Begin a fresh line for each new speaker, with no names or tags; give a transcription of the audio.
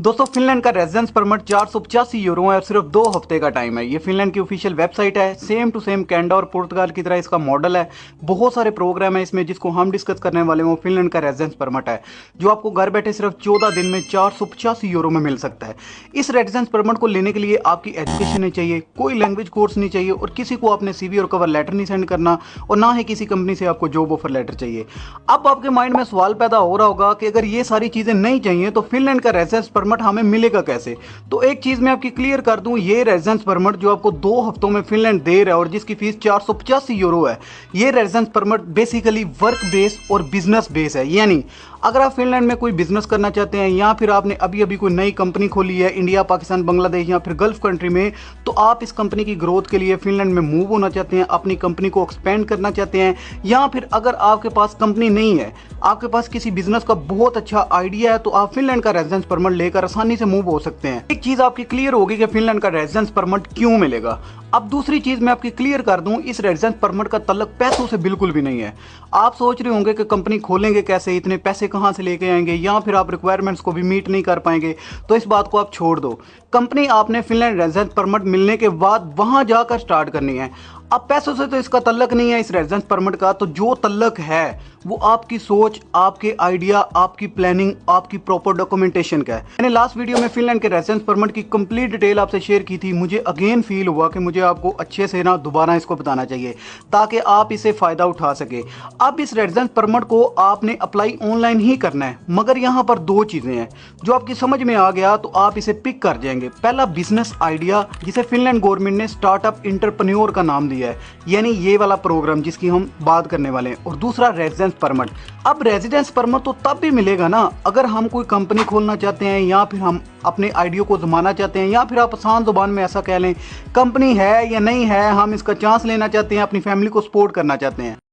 दोस्तों फिनलैंड का residence permit 485 euro है और सिर्फ 2 हफ्ते का टाइम है। ये फिनलैंड की ऑफिशियल वेबसाइट है। सेम टू सेम कनाडा और पुर्तगाल की तरह इसका मॉडल है। बहुत सारे प्रोग्राम है इसमें, जिसको हम डिस्कस करने वाले हैं वो फिनलैंड का रेजिडेंस परमिट है, जो आपको घर बैठे सिर्फ 14 दिन में 485 यूरो में मिल सकता है। इस रेजिडेंस परमिट को लेने के लिए आपकी एजुकेशन नहीं चाहिए, कोई लैंग्वेज कोर्स नहीं चाहिए और किसी को आपने सीवी और कवर लेटर नहीं सेंड करना और ना ही किसी कंपनी से आपको जॉब ऑफर लेटर चाहिए। अब आपके माइंड में सवाल पैदा हो रहा होगा कि अगर ये सारी चीजें नहीं चाहिए तो फिनलैंड का रेजिडेंस परमिट हमें मिलेगा कैसे। तो एक चीज मैं आपकी क्लियर कर दूं, ये रेजिडेंस परमिट जो आपको 2 हफ्तों में फिनलैंड दे रहा है और जिसकी फीस 485 यूरो है, ये residence permit basically work base और बिजनेस बेस है। यानी अगर आप फिनलैंड में कोई बिजनेस करना चाहते हैं या फिर आपने अभी अभी कोई नई कंपनी खोली है इंडिया, पाकिस्तान, बांग्लादेश या फिर गल्फ कंट्री में, तो आप इस कंपनी की ग्रोथ के लिए फिनलैंड में मूव होना चाहते हैं, अपनी कंपनी को एक्सपेंड करना चाहते हैं, या फिर अगर आपके पास कंपनी नहीं है, आपके पास किसी बिजनेस का बहुत अच्छा आइडिया है, तो आप फिनलैंड का रेजिडेंस परमिट लेकर आसानी से मूव हो सकते हैं। एक चीज आपकी क्लियर होगी कि फिनलैंड का रेजिडेंस परमिट क्यों मिलेगा। अब दूसरी चीज मैं आपकी क्लियर कर दूं, इस रेजिडेंस परमिट का तल्लक पैसों से बिल्कुल भी नहीं है। आप सोच रहे होंगे कि कंपनी खोलेंगे कैसे, इतने पैसे कहां से लेके आएंगे, या फिर आप रिक्वायरमेंट्स को भी मीट नहीं कर पाएंगे, तो इस बात को आप छोड़ दो। कंपनी आपने फिनलैंड रेजिडेंस परमिट मिलने के बाद वहां जाकर स्टार्ट करनी है। अब पैसों से तो इसका तल्लक नहीं है इस रेजिडेंस परमिट का, तो जो तल्लक है वो आपकी सोच, आपके आइडिया, आपकी प्लानिंग, आपकी प्रॉपर डॉक्यूमेंटेशन का है। मैंने लास्ट वीडियो में फिनलैंड के रेजिडेंस परमिट की कंप्लीट डिटेल आपसे शेयर की थी। मुझे अगेन फील हुआ कि मुझे आपको अच्छे से ना दोबारा इसको बताना चाहिए ताकि आप इसे फायदा उठा सके। अब इस रेजिडेंस परमिट को आपने अप्लाई ऑनलाइन ही करना है, मगर यहाँ पर 2 चीजें हैं जो आपकी समझ में आ गया तो आप इसे पिक कर जाएंगे। पहला, बिजनेस आइडिया, जिसे फिनलैंड गवर्नमेंट ने स्टार्टअप इंटरप्रेन्योर का नाम दिया है, यानी ये वाला प्रोग्राम जिसकी हम बात करने वाले हैं। और दूसरा, रेजिडेंस परमिट। अब रेजिडेंस परमिट तो तब भी मिलेगा ना अगर हम कोई कंपनी खोलना चाहते हैं, या फिर हम अपने आइडिया को जमाना चाहते हैं, या फिर आप आसान जुबान में ऐसा कह लें कंपनी है या नहीं है, हम इसका चांस लेना चाहते हैं, अपनी फैमिली को सपोर्ट करना चाहते हैं।